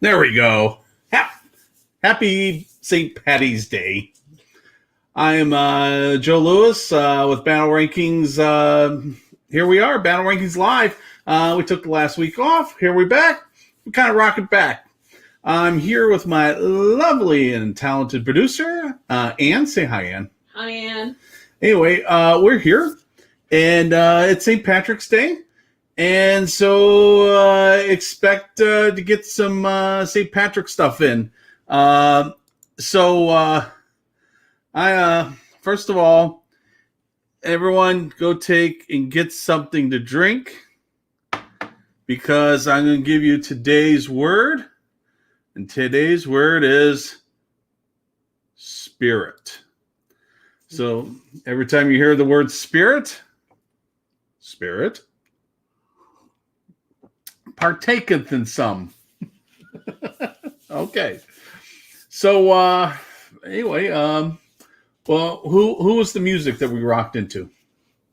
There we go. Happy St. Patty's Day. I am Joe Lewis with Battle Rankings. Here we are, Battle Rankings Live. We took the last week off. Here we're back. We kind of rock it back. I'm here with my lovely and talented producer, Ann. Say hi, Ann. Hi, Ann. Anyway, we're here, and it's St. Patrick's Day. And so expect to get some St. Patrick stuff in. I first of all, everyone go take and get something to drink because I'm going to give you today's word. And today's word is spirit. So every time you hear the word spirit, partaketh in some. Okay. So anyway, well, who was the music that we rocked into?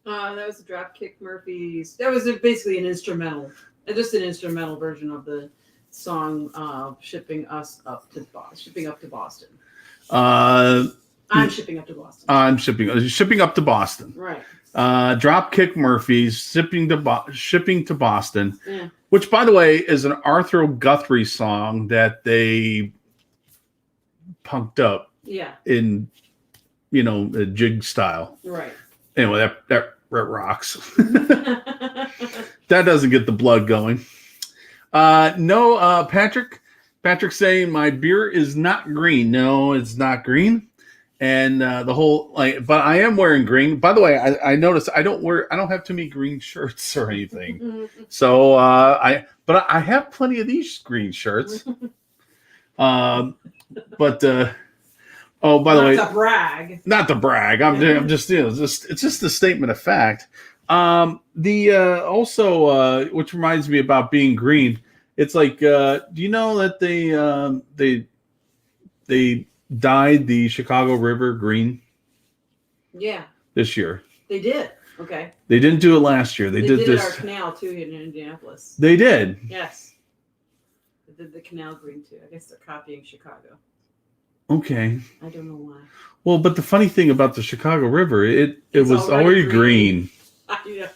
That was the Dropkick Murphys. That was basically an instrumental, just an instrumental version of the song "Shipping Up to Boston." I'm shipping up to Boston. I'm shipping up to Boston. Right. Dropkick Murphys, shipping to Boston. Yeah. Which, by the way, is an Arthur Guthrie song that they punked up. Yeah. In, a jig style. Right. Anyway, that rocks. That doesn't get the blood going. Patrick's saying my beer is not green. No, it's not green. And but I am wearing green. By the way, I noticed I don't have too many green shirts or anything. So I have plenty of these green shirts. By the way, not to brag. I'm just it's just a statement of fact. Which reminds me about being green. It's like, do you know that they dyed the Chicago River green? Yeah. This year. They did. Okay. They didn't do it last year. They did this. Our canal too in Indianapolis. They did. Yes. They did the canal green too. I guess they're copying Chicago. Okay. I don't know why. Well, but the funny thing about the Chicago River, it was already green. I know.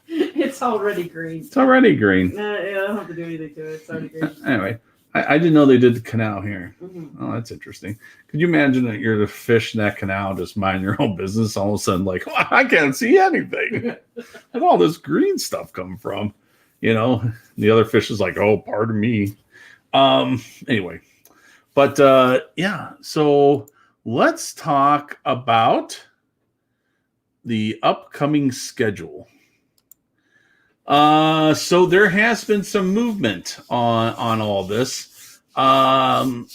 It's already green. It's already green. I don't have to do anything to it. It's already green. Anyway, I didn't know they did the canal here. Mm-hmm. Oh, that's interesting. Could you imagine that you're the fish in that canal, just mind your own business, all of a sudden, like, well, I can't see anything. Where'd all this green stuff come from? The other fish is like, oh, pardon me. Anyway, but so let's talk about the upcoming schedule. So there has been some movement on all this. And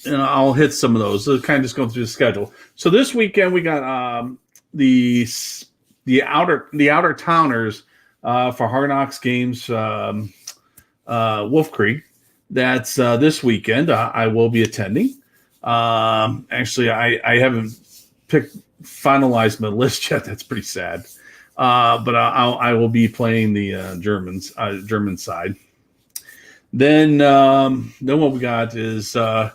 I'll hit some of those. So kind of just going through the schedule. So this weekend we got the outer towners for Hard Knocks games, Wolf Creek. That's this weekend. I will be attending. Actually, I haven't finalized my list yet. That's pretty sad. But I will be playing the German side. Then what we got is on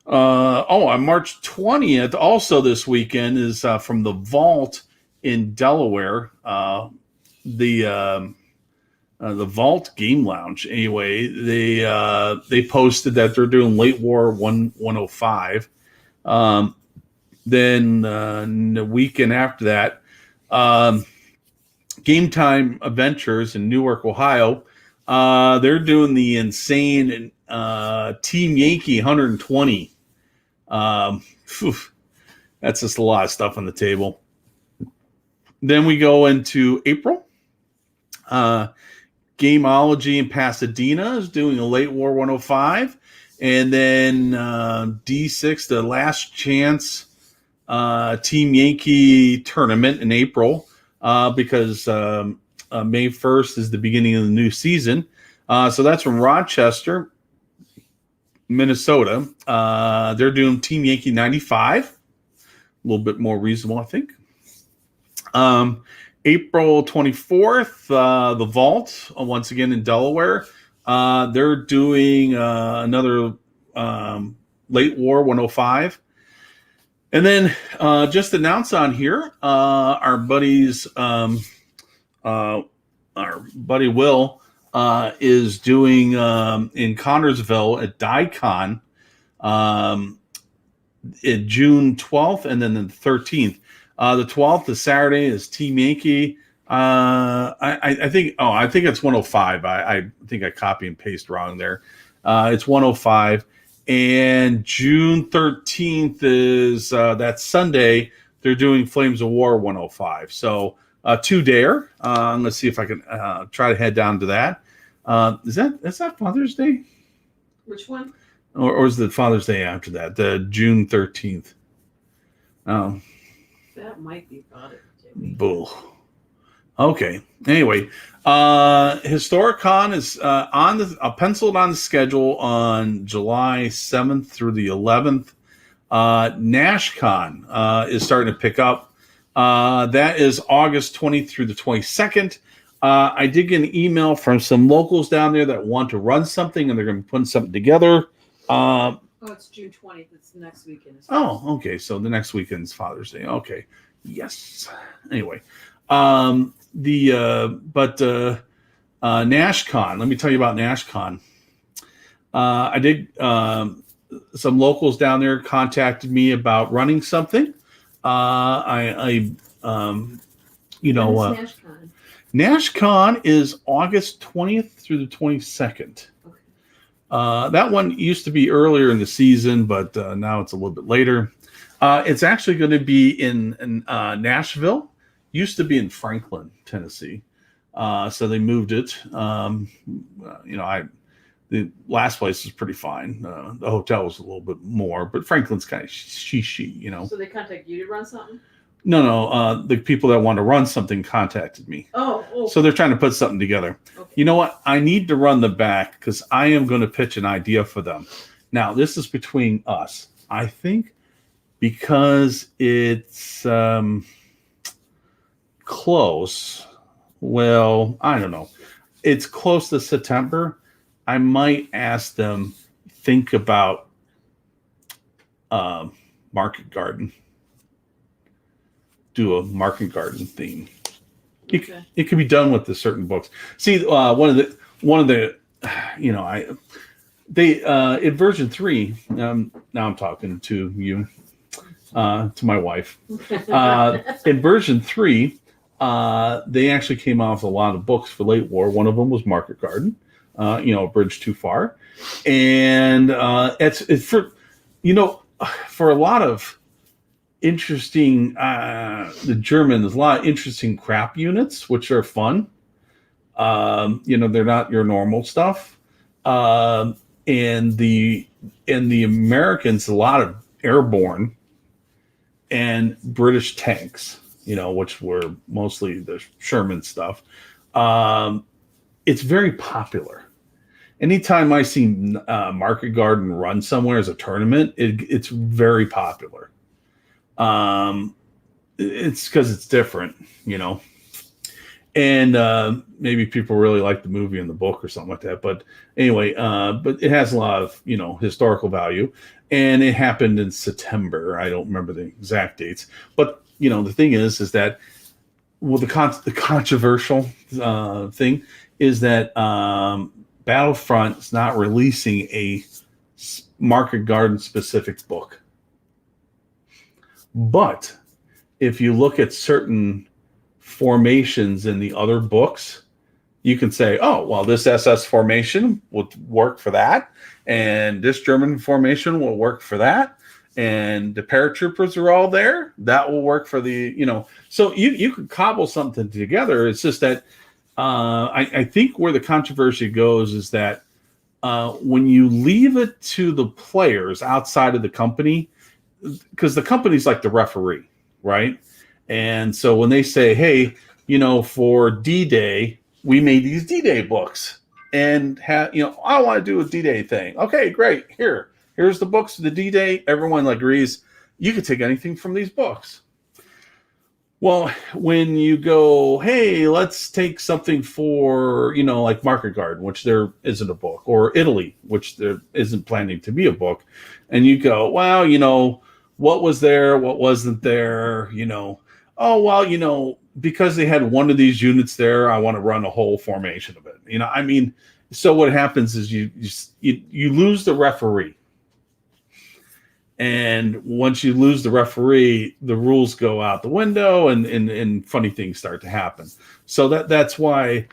March 20th, also this weekend is from the Vault in Delaware. The Vault Game Lounge. Anyway, they posted that they're doing Late War 105. Then the weekend after that. Game Time Adventures in Newark, Ohio. They're doing the insane Team Yankee 120. That's just a lot of stuff on the table. Then we go into April. Gameology in Pasadena is doing a Late War 105. And then D6, the Last Chance Team Yankee tournament in April. Because May 1st is the beginning of the new season. So that's from Rochester, Minnesota. They're doing Team Yankee 95. A little bit more reasonable, I think. April 24th, the Vault, once again in Delaware. They're doing another Late War 105. And then just announce on here, our buddies, our buddy Will is doing in Connorsville at DICON in June 12th and then the 13th. The 12th, the Saturday, is Team Yankee. I think it's 105. I think I copy and paste wrong there. It's 105. And June 13th is that Sunday. They're doing Flames of War 105. So to Dare. Let's see if I can try to head down to that. Is that Father's Day? Which one? Or is it Father's Day after that? The June 13th. Oh. That might be Father's Day. Bull. Okay. Anyway, Historicon is penciled on the schedule on July 7th through the 11th. NashCon is starting to pick up. That is August 20th through the 22nd. I did get an email from some locals down there that want to run something, and they're going to be putting something together. It's June 20th. It's next weekend. Oh, okay. So the next weekend's Father's Day. Okay. Yes. Anyway, NashCon. Let me tell you about NashCon. I did. Some locals down there contacted me about running something. NashCon? NashCon is August 20th through the 22nd. Okay. That one used to be earlier in the season, but now it's a little bit later. It's actually going to be in Nashville. Used to be in Franklin, Tennessee. So they moved it. The last place was pretty fine. The hotel was a little bit more, but Franklin's kind of she. So they contact you to run something? No. The people that want to run something contacted me. Oh. So they're trying to put something together. Okay. You know what? I need to run the back because I am going to pitch an idea for them. Now, this is between us. I think because it's close. Well, I don't know. It's close to September. I might ask them, think about Market Garden. Do a Market Garden theme. Okay. It can be done with the certain books. See, one of the, in version 3. Now I'm talking to you, to my wife. In version 3, they actually came out with a lot of books for Late War. One of them was Market Garden. A Bridge Too Far, and it's for for a lot of interesting the German. There's a lot of interesting crap units which are fun. They're not your normal stuff, and the Americans, a lot of airborne and British tanks, which were mostly the Sherman stuff. It's very popular. Anytime I see Market Garden run somewhere as a tournament, it's very popular. It's because it's different, and maybe people really like the movie and the book or something like that. But anyway, but it has a lot of historical value, and it happened in September. I don't remember the exact dates, but the thing is that the controversial thing is that Battlefront is not releasing a Market Garden specific book. But if you look at certain formations in the other books, you can say, oh, well, this SS formation will work for that, and this German formation will work for that, and the paratroopers are all there. That will work for the, So you could cobble something together. It's just that I think where the controversy goes is that when you leave it to the players outside of the company, because the company's like the referee, right? And so when they say, hey, for D-Day, we made these D-Day books and I want to do a D-Day thing. Okay, great. Here's the books for the D-Day. Everyone agrees you can take anything from these books. Well, when you go, hey, let's take something for, like Market Garden, which there isn't a book, or Italy, which there isn't planning to be a book. And you go, well, what was there, what wasn't there, oh, well, because they had one of these units there, I want to run a whole formation of it. So what happens is you lose the referee. And once you lose the referee, the rules go out the window, and funny things start to happen. So that's why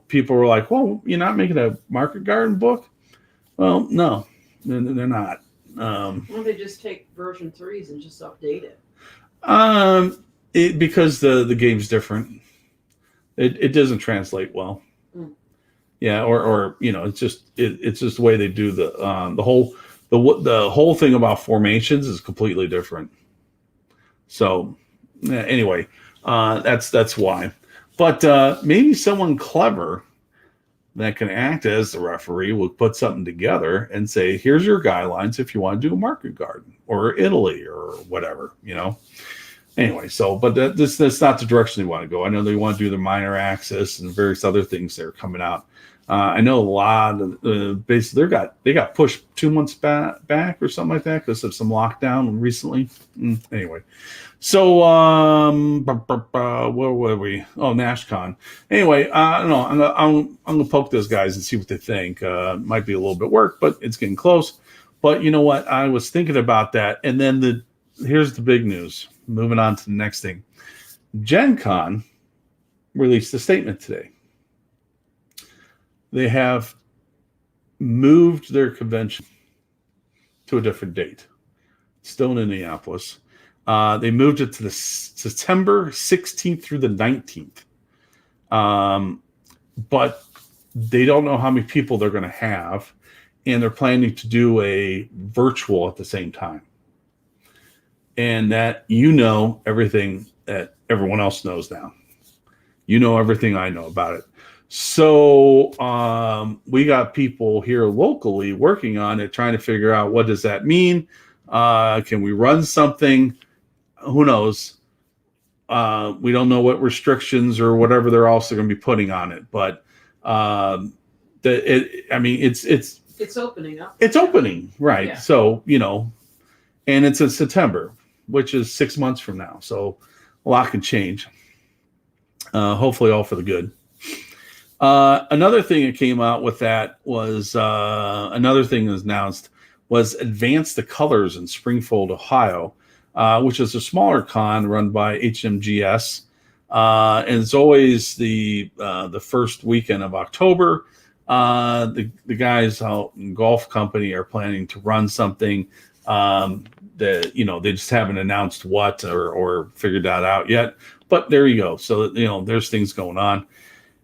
people were like, "Well, you're not making a Market Garden book." Well, no, they're not. Why don't they just take version 3s and just update it? Because the game's different. It doesn't translate well. Yeah, or it's just the way they do the whole. The whole thing about formations is completely different. So anyway, that's why. But maybe someone clever that can act as the referee will put something together and say, here's your guidelines if you want to do a Market Garden or Italy or whatever, Anyway, but that's not the direction they want to go. I know they want to do the minor access and various other things that are coming out. I know a lot of basically they got pushed 2 months back or something like that because of some lockdown recently. Anyway, so where were we? Oh, NashCon. Anyway, I don't know. I'm gonna poke those guys and see what they think. Might be a little bit work, but it's getting close. But you know what? I was thinking about that, and then here's the big news. Moving on to the next thing. Gen Con released a statement today. They have moved their convention to a different date. Still in Indianapolis. They moved it to the September 16th through the 19th. But they don't know how many people they're going to have, and they're planning to do a virtual at the same time. And that everything that everyone else knows now. Everything I know about it. So we got people here locally working on it, trying to figure out what does that mean. Can we run something? Who knows? We don't know what restrictions or whatever they're also going to be putting on it. But it's opening up. It's opening, right? Yeah. So and it's in September, which is 6 months from now. So a lot can change. Hopefully, all for the good. Another thing that came out with that was another thing that was announced was Advance the Colors in Springfield, Ohio, which is a smaller con run by HMGS. And it's always the first weekend of October. The guys out in Golf Company are planning to run something that they just haven't announced what or figured that out yet. But there you go. So there's things going on.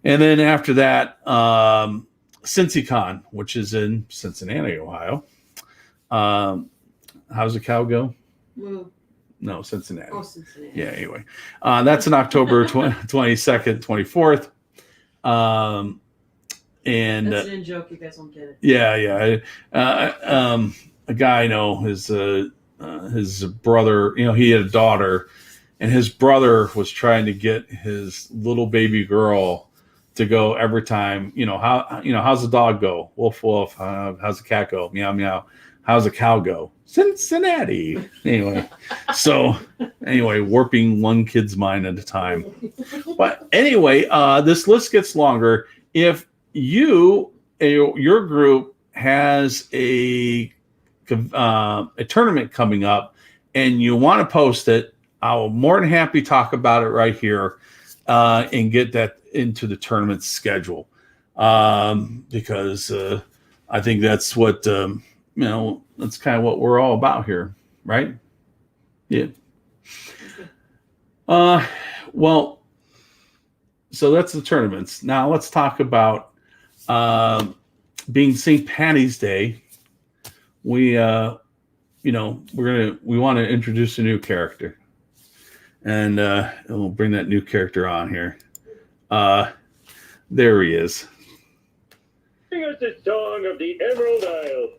And then after that, CincyCon, which is in Cincinnati, Ohio. How's the cow go? No, Cincinnati. Oh, Cincinnati. Yeah, anyway. That's in October 22nd, 24th. And that's an in-joke. You guys won't get it. Yeah. A guy I know, his brother, he had a daughter, and his brother was trying to get his little baby girl to go every time. How's the dog go? Woof woof. How's the cat go? Meow meow. How's the cow go? Cincinnati. Anyway, warping one kid's mind at a time. But anyway, this list gets longer. If your group has a tournament coming up and you want to post it, I'll more than happy talk about it right here and get that into the tournament schedule because I think that's what that's kind of what we're all about here, right? Yeah. Well, so that's the tournaments. Now let's talk about being St. Patty's Day. We want to introduce a new character, and we'll bring that new character on here. There he is. Sing us the song of the Emerald Isle.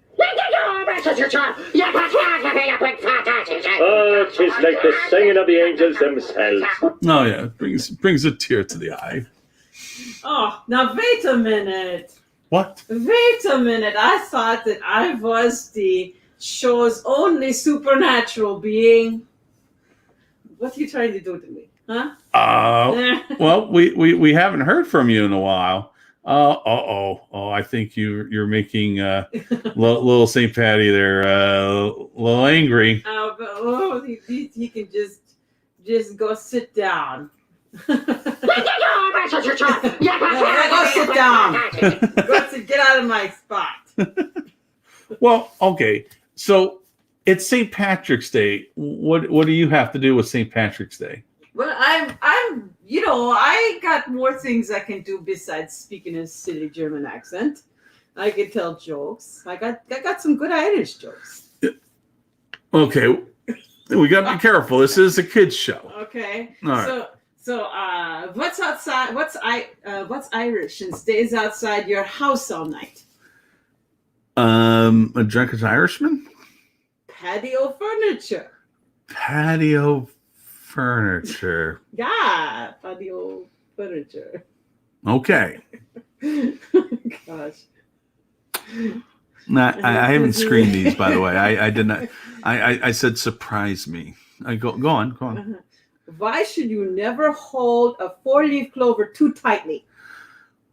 Oh, 'tis like the singing of the angels themselves. Oh yeah, brings a tear to the eye. Oh, now wait a minute. What? Wait a minute. I thought that I was the show's only supernatural being. What are you trying to do to me? Huh? Well, we haven't heard from you in a while. Oh, I think you're making little St. Patty there a little angry. He can just go sit down. Go sit down. Get out of my spot. Well, okay. So it's St. Patrick's Day. What do you have to do with St. Patrick's Day? Well, I'm I got more things I can do besides speaking a silly German accent. I can tell jokes. I got some good Irish jokes. Okay, we got to be careful. This is a kids show. Okay. All right. So what's outside? What's Irish and stays outside your house all night? A drunken Irishman? Patio furniture. Patio furniture. Yeah, patio furniture. Okay. Gosh. I haven't screened these, by the way. I did not. I said surprise me. Go on. Why should you never hold a 4-leaf clover too tightly?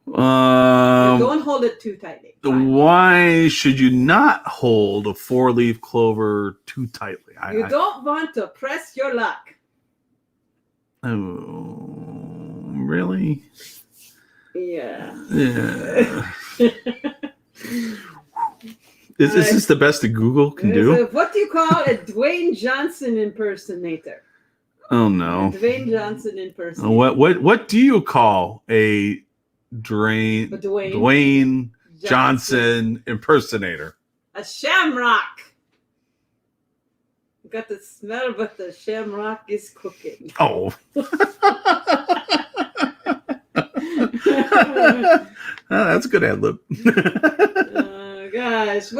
Don't hold it too tightly. Fine. Why should you not hold a 4-leaf clover too tightly? You don't want to press your luck. Oh, really? Yeah. Is this the best that Google can do? What do you call a Dwayne Johnson impersonator? Oh no. Dwayne Johnson impersonator. What do you call a Dwayne Johnson impersonator? A shamrock. Got the smell, but the shamrock is cooking. Oh. That's a good ad lib. Oh gosh.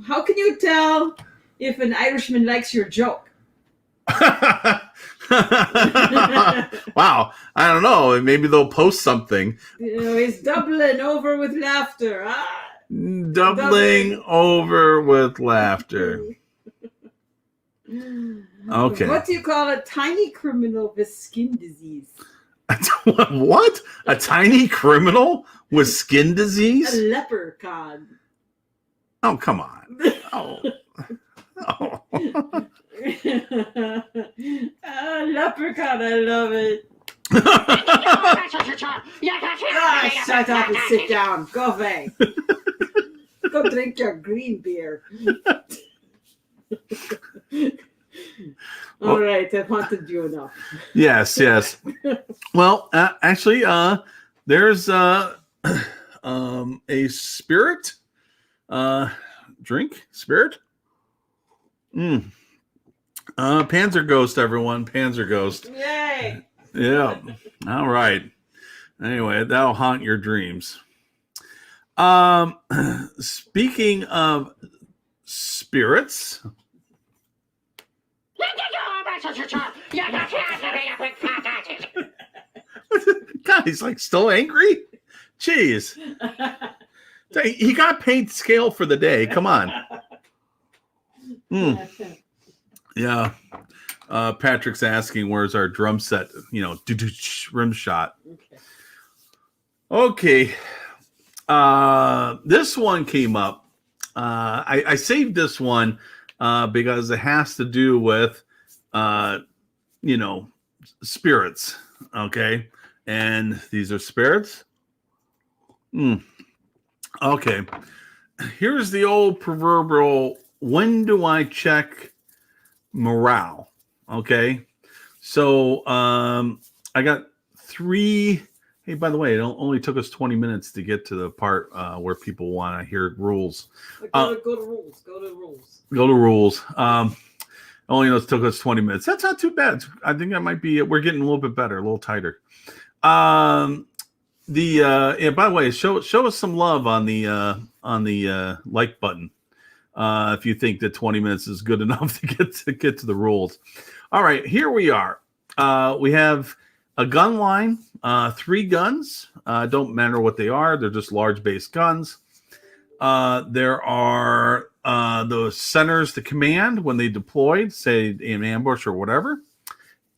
How can you tell if an Irishman likes your joke? Wow. I don't know. Maybe they'll post something. He's doubling over with laughter. Doubling over with laughter. Okay. What do you call a tiny criminal with skin disease? What? A tiny criminal with skin disease? A leprechaun. Oh, come on. Oh. Leprechaun, I love it. Shut up and sit down. Go away. Go drink your green beer. All right, I've haunted you enough. Yes. Well, actually, there's a spirit drink. Spirit. Panzer Ghost, everyone. Panzer Ghost. Yay! Yeah. All right. Anyway, that'll haunt your dreams. Speaking of spirits. God, he's like still angry? Jeez. He got paid scale for the day. Come on. Yeah. Patrick's asking, where's our drum set? Rim shot. Okay. This one came up. I saved this one because it has to do with, spirits. Okay. And these are spirits. Okay. Here's the old proverbial, when do I check morale? Okay. So I got 3. Hey, by the way, it only took us 20 minutes to get to the part where people want to hear rules. Go to rules. Go to rules. Go to rules. Only took us 20 minutes. That's not too bad. I think that might be it. We're getting a little bit better, a little tighter. By the way, show us some love on the like button. if you think that 20 minutes is good enough to get to the rules. All right, here we are. We have a gun line, 3 guns. Don't matter what they are. They're just large base guns. There are the centers to command when they deployed, say in ambush or whatever.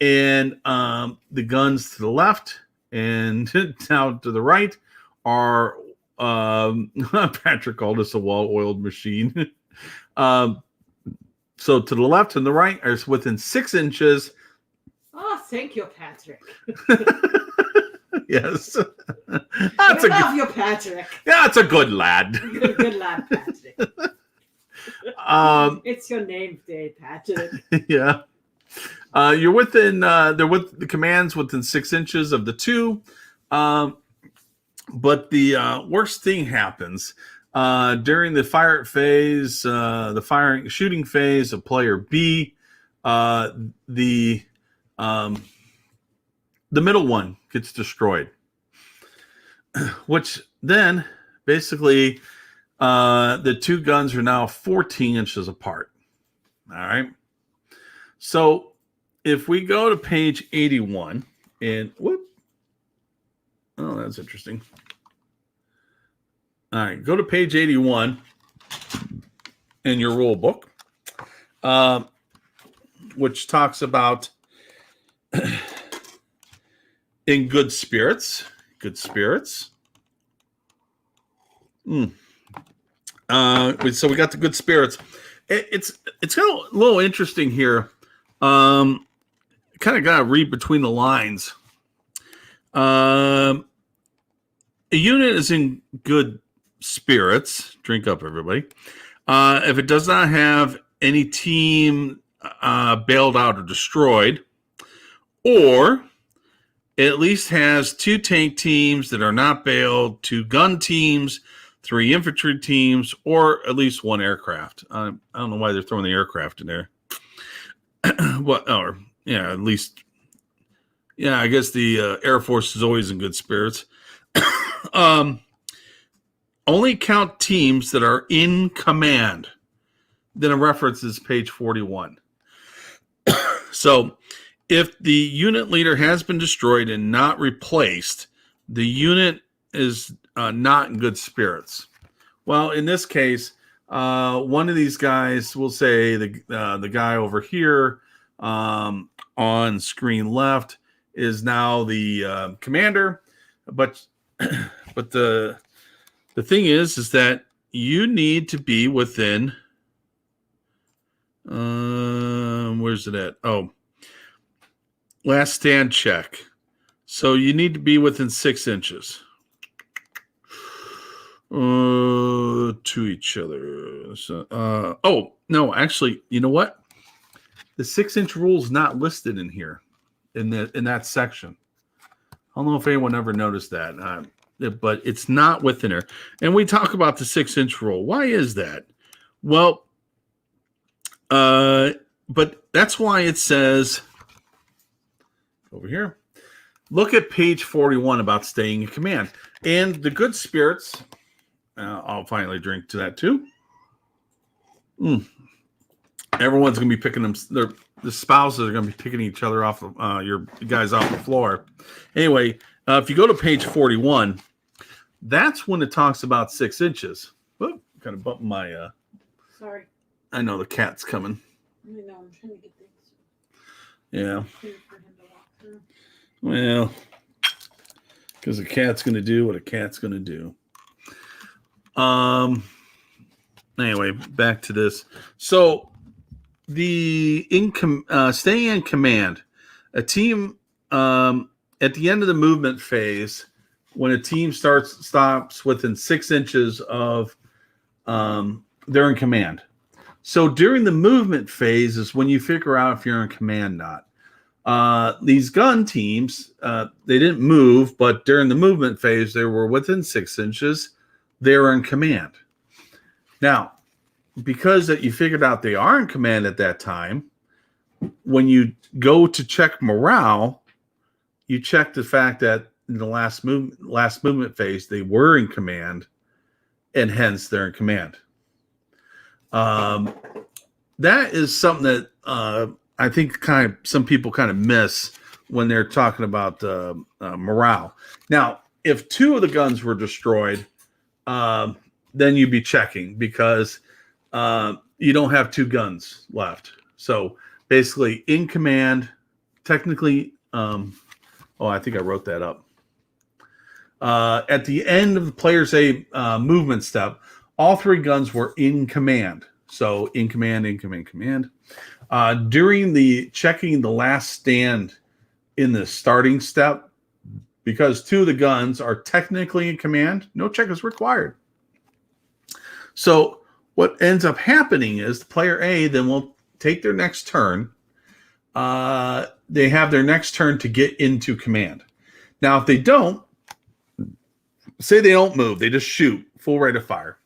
And the guns to the left and down to the right are Patrick called us a well-oiled machine. So to the left and the right are within 6 inches. Oh, thank you, Patrick. Yes. I love you, Patrick. That's a good lad. You're a good lad, Patrick. It's your name day, Patrick. Yeah. You're within they're with the commands within 6 inches of the 2. But the worst thing happens during the shooting phase of player B. The middle one gets destroyed, which then basically the 2 guns are now 14 inches apart. All right. So if we go to page 81 and oh, that's interesting. All right, go to page 81 in your rule book, which talks about in good spirits. So we got the good spirits. It's kind of a little interesting here. Kind of got to read between the lines. A unit is in good spirits. Drink up, everybody. If it does not have any team bailed out or destroyed, or it at least has 2 tank teams that are not bailed, 2 gun teams, 3 infantry teams, or at least 1 aircraft. I don't know why they're throwing the aircraft in there. At least, I guess the Air Force is always in good spirits. Only count teams that are in command. Then a reference is page 41. So if the unit leader has been destroyed and not replaced, the unit is not in good spirits. Well, in this case, one of these guys, we'll say the guy over here on screen left is now the commander, but the thing is that you need to be within. Where's it at? Oh, last stand check. So you need to be within 6 inches to each other. So, no, actually, you know what? The 6-inch rule is not listed in here in that section. I don't know if anyone ever noticed that, but it's not within there. And we talk about the 6-inch rule. Why is that? Well, but that's why it says over here. Look at page 41 about staying in command. And the good spirits, I'll finally drink to that too. Everyone's going to be picking them. The spouses are going to be picking each other off, your guys off the floor. Anyway, if you go to page 41, that's when it talks about 6 inches. Whoop, kind of bumping my. Sorry. I know the cat's coming. I know, I'm trying to get things. Yeah. For him to walk through. Well, because a cat's going to do what a cat's going to do. Anyway, back to this. So the staying in command, a team at the end of the movement phase, when a team stops within 6 inches of they're in command. So during the movement phase is when you figure out if you're in command or not. These gun teams, they didn't move, but during the movement phase, they were within 6 inches. They were in command. Now, because that you figured out they are in command at that time, when you go to check morale, you check the fact that in the last movement phase, they were in command, and hence they're in command. That is something that I think some people kind of miss when they're talking about morale. Now, if 2 of the guns were destroyed, then you'd be checking because you don't have 2 guns left. So basically, in command, technically, I think I wrote that up. At the end of the player's A movement step, all 3 guns were in command. So in command. During the checking the last stand in the starting step, because 2 of the guns are technically in command, no check is required. So what ends up happening is the player A then will take their next turn. They have their next turn to get into command. Now, if they don't, say they don't move, they just shoot full rate of fire.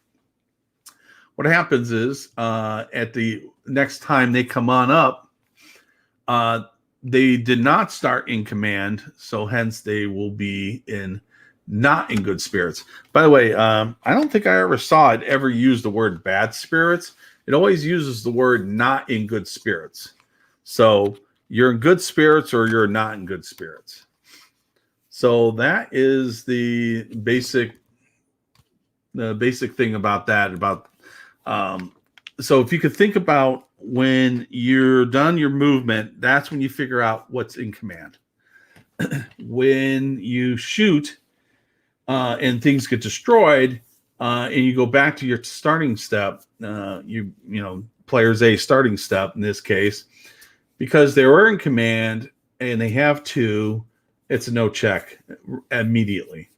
What happens is at the next time they come on up, they did not start in command, so hence they will be not in good spirits. By the way, I don't think I ever saw it ever use the word bad spirits. It always uses the word not in good spirits. So you're in good spirits or you're not in good spirits. So that is the basic thing about that. So if you could think about when you're done your movement, that's when you figure out what's in command. When you shoot and things get destroyed, and you go back to your starting step, player's A starting step in this case, because they were in command and they have 2, it's a no check immediately.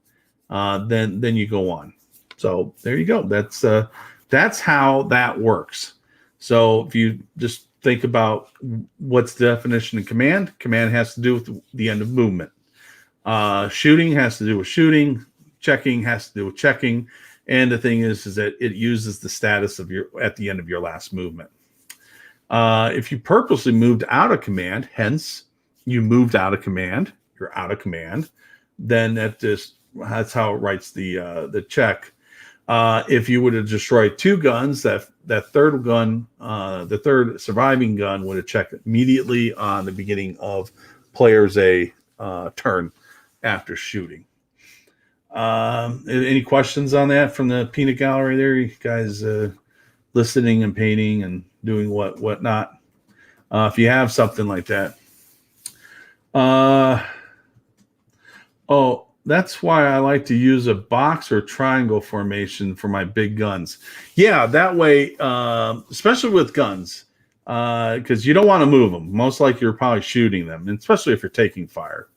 Then you go on. So there you go. That's how that works. So if you just think about what's the definition of command has to do with the end of movement. Shooting has to do with shooting. Checking has to do with checking. And the thing is that it uses the status of at the end of your last movement. If you purposely moved out of command, hence you moved out of command, you're out of command, then that's how it writes the check. If you would have destroyed 2 guns, that third gun, the third surviving gun would have checked immediately on the beginning of player's A turn after shooting. Any questions on that from the peanut gallery there? You guys listening and painting and doing whatnot? If you have something like that. That's why I like to use a box or triangle formation for my big guns. Yeah, that way, especially with guns, because you don't want to move them. Most likely you're probably shooting them, and especially if you're taking fire.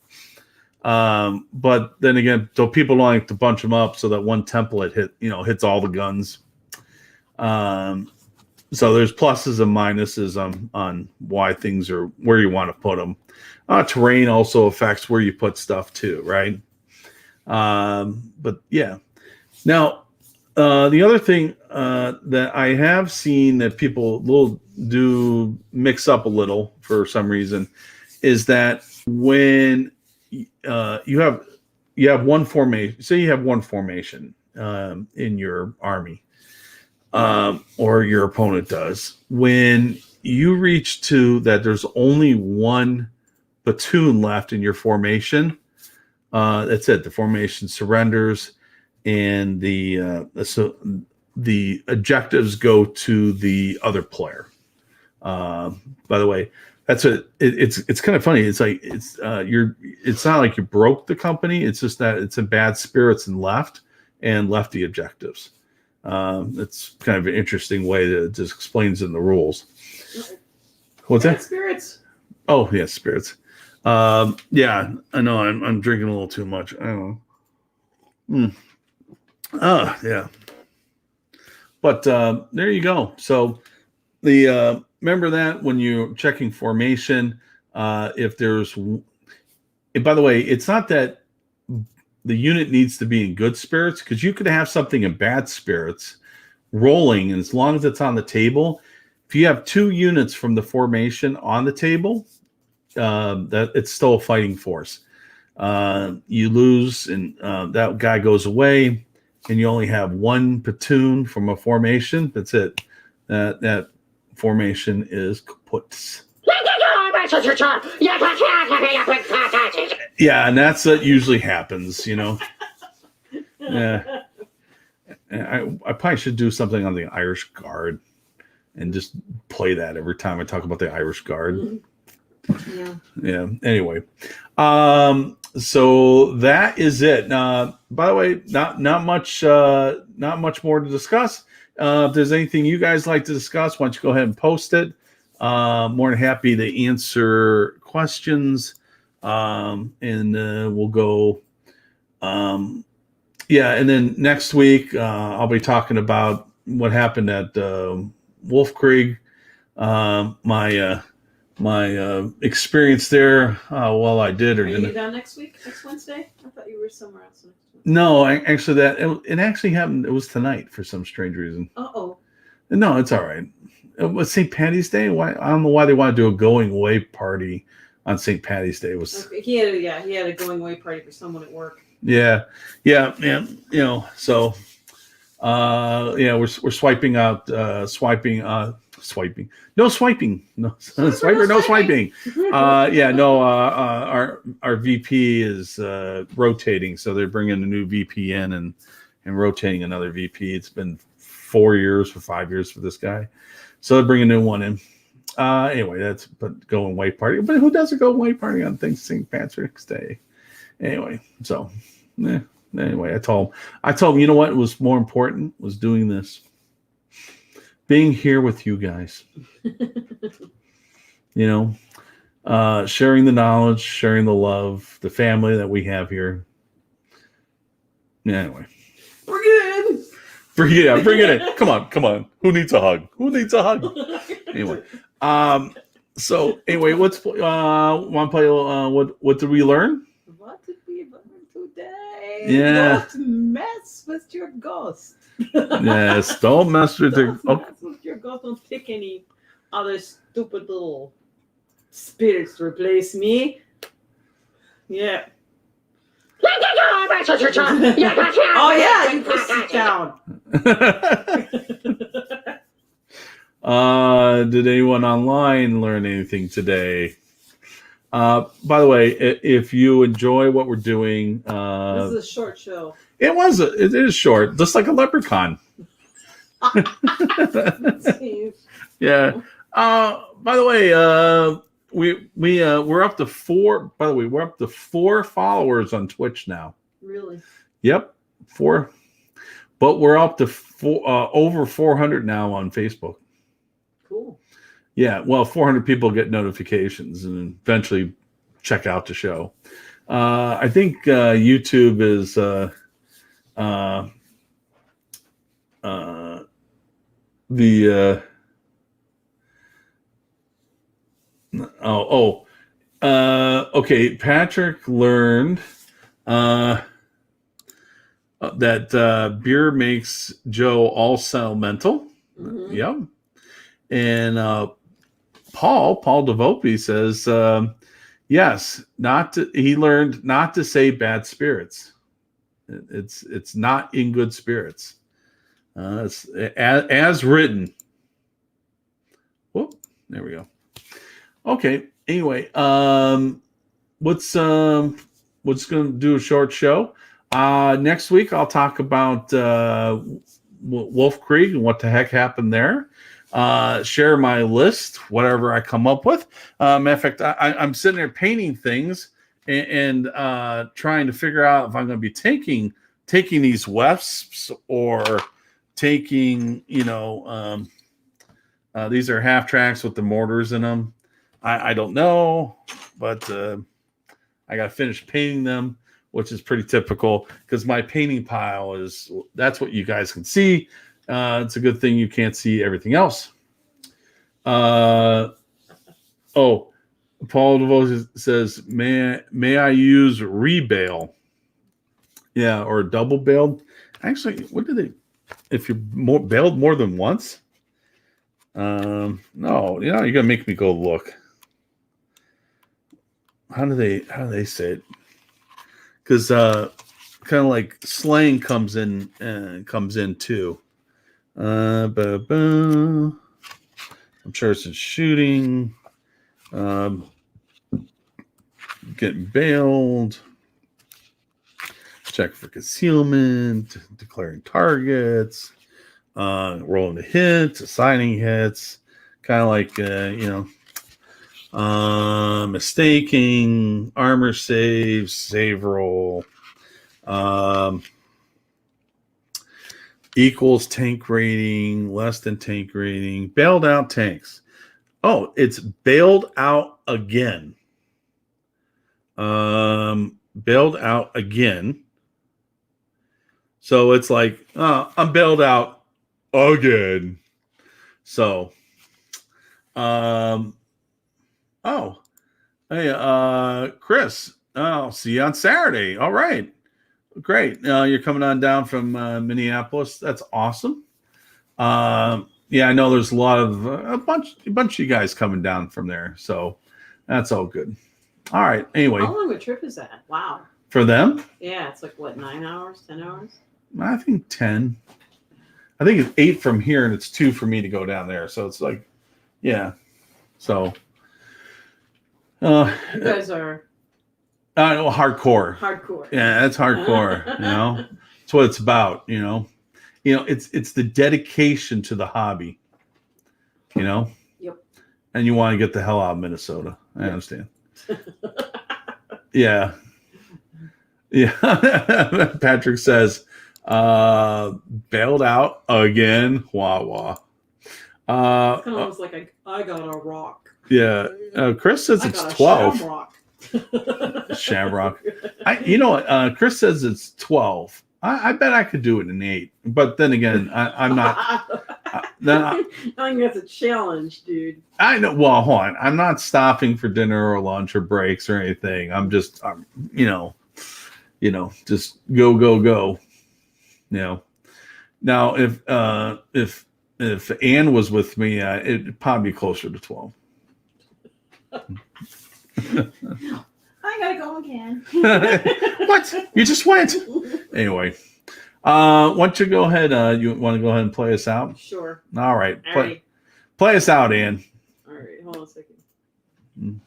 But then again, so people don't like to bunch them up so that one template hits all the guns. So there's pluses and minuses on why things are where you want to put them. Terrain also affects where you put stuff too, right? But yeah. Now, the other thing that I have seen that people do mix up a little for some reason is that when you have one formation, say you have one formation in your army, or your opponent does. When you reach to that, there's only one platoon left in your formation. That's it. The formation surrenders, and the objectives go to the other player. By the way, it's kind of funny. It's like it's not like you broke the company. It's just that it's in bad spirits and left the objectives. It's kind of an interesting way that it just explains in the rules. What's that? Spirits. Oh yeah, spirits. Yeah, I know. I'm drinking a little too much. I don't know. Yeah. But there you go. So remember that when you're checking formation, if there's, and by the way, it's not that the unit needs to be in good spirits, because you could have something in bad spirits rolling, and as long as it's on the table, if you have 2 units from the formation on the table, that it's still a fighting force. You lose, and that guy goes away, and you only have 1 platoon from a formation. That's it. That formation is kaput. Yeah, and that's what usually happens, Yeah. I probably should do something on the Irish Guard and just play that every time I talk about the Irish Guard. Yeah. Anyway, so that is it. By the way, not much more to discuss. If there's anything you guys like to discuss, why don't you go ahead and post it? More than happy to answer questions, and we'll go. And then next week I'll be talking about what happened at Wolf Creek. My experience there. Well, I did or Are didn't. you down next week? Next Wednesday? I thought you were somewhere else next week. No, actually, it actually happened. It was tonight for some strange reason. Uh-oh. No, it's all right. It was St. Patty's Day. Why? I don't know why they want to do a going away party on St. Patty's Day. It was Okay. He had a going away party for someone at work. yeah. So we're swiping out, swiping. No swiping. No swiper. No swiping. Our VP is rotating, so they're bringing a new VP in and rotating another VP. It's been 4 years or 5 years for this guy, so they're bringing a new one in. Anyway, that's but going away party. But who does a go away party on St. Patrick's Day? Anyway, so anyway, I told him, you know what was more important was doing this. Being here with you guys, sharing the knowledge, sharing the love, the family that we have here. Yeah, anyway. Bring it in. Bring it in. Come on. Who needs a hug? Anyway. So anyway, want to play what did we learn? What did we learn today? Yeah. Don't mess with your ghost. Yes, don't mess with Don't mess with your ghost. Don't pick any other stupid little spirits to replace me. Yeah. Oh yeah, you pussy town. Did anyone online learn anything today? By the way, if you enjoy what we're doing, This is a short show. it is short, just like a leprechaun. Yeah. By the way, we're up to 4. By the way, we're up to 4 followers on Twitch now. Really? Yep, 4. But we're up to over 400 now on Facebook. Cool. Yeah, well, 400 people get notifications and eventually check out the show. I think YouTube is okay. Patrick learned that beer makes Joe all sentimental. Mm-hmm. Yep. And Paul DeVope says, yes, he learned not to say bad spirits. It's not in good spirits. It's as written. Whoop, there we go. Okay. Anyway, what's going to do a short show. Next week I'll talk about Wolf Creek and what the heck happened there. Share my list, whatever I come up with. Matter of fact, I'm sitting there painting things and trying to figure out if I'm going to be taking these wefts or taking, these are half tracks with the mortars in them. I don't know, but I got to finish painting them, which is pretty typical because my painting pile that's what you guys can see. It's a good thing you can't see everything else. Paul DeVos says, may I use rebale? Yeah, or double baled. Actually, what do they? If you're bailed more than once? No, you're gonna make me go look. How do they say it? Because kind of like slang comes in too. I'm sure it's a shooting. Getting bailed. Check for concealment. Declaring targets. Rolling the hits. Assigning hits. Kind of like, mistaking. Armor saves. Save roll. Equals tank rating, less than tank rating, bailed out tanks. Oh, it's bailed out again. Bailed out again. So it's like, I'm bailed out again. So, hey, Chris, I'll see you on Saturday. All right. Great. You're coming on down from Minneapolis. That's awesome. Yeah, I know there's a lot of a bunch of you guys coming down from there, so that's all good. All right. Anyway, How long a trip is that? Wow. for them, Yeah, it's like what, 9 hours, 10 hours? I think 10. I think it's 8 from here, and it's 2 for me to go down there. So it's like, yeah. So, You guys are hardcore. hardcore. Yeah, that's hardcore. That's what it's about. It's the dedication to the hobby. Yep. And you want to get the hell out of Minnesota. I understand. Yeah. Patrick says, bailed out again. Wah wah. Kind of almost like I got a rock. Yeah. Chris says I it's got a 12. Shamrock. Shamrock. Chris says it's 12. I bet I could do it in 8. But then again, I'm not. I think that's a challenge, dude. I know. Well, hold on. I'm not stopping for dinner or lunch or breaks or anything. I'm just, just go. Now, if Ann was with me, it'd probably be closer to 12. I gotta go again. What? You just went. Anyway, why don't you go ahead? You want to go ahead and play us out? Sure. All right. All right. Play us out, Ann. All right. Hold on a second.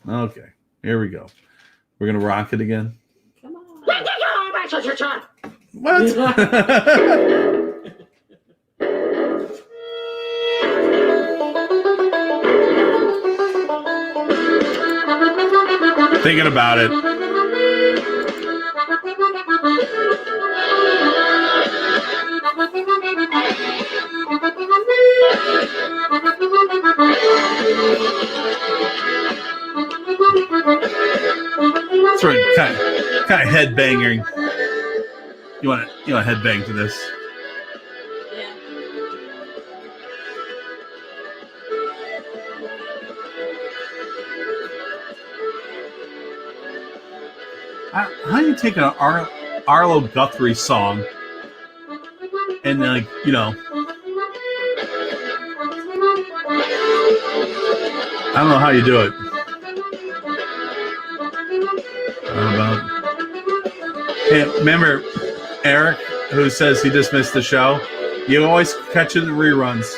Okay. Here we go. We're going to rock it again. Come on. What? Thinking about it. Sort of kind of head banging. You want to headbang to this? Yeah. How do you take an Arlo Guthrie song and I don't know how you do it. Hey, remember Eric, who says he just missed the show? You always catch it in the reruns.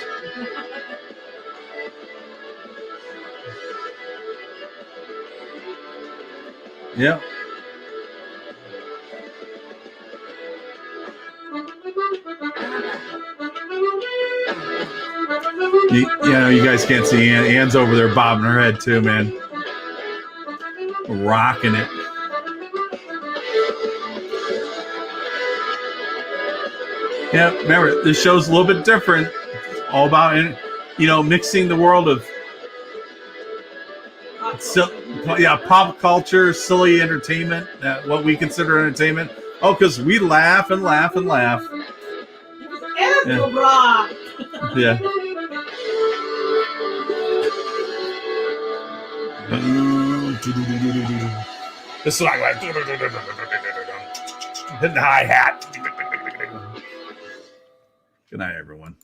Yep. You guys can't see Ann. Ann's over there bobbing her head too, man. Rocking it. Yeah, remember, this show's a little bit different. It's all about, mixing the world of pop culture, silly entertainment, what we consider entertainment. Oh, because we laugh and laugh and laugh. Rock. Yeah. This is like hitting the hi-hat. Good night, everyone.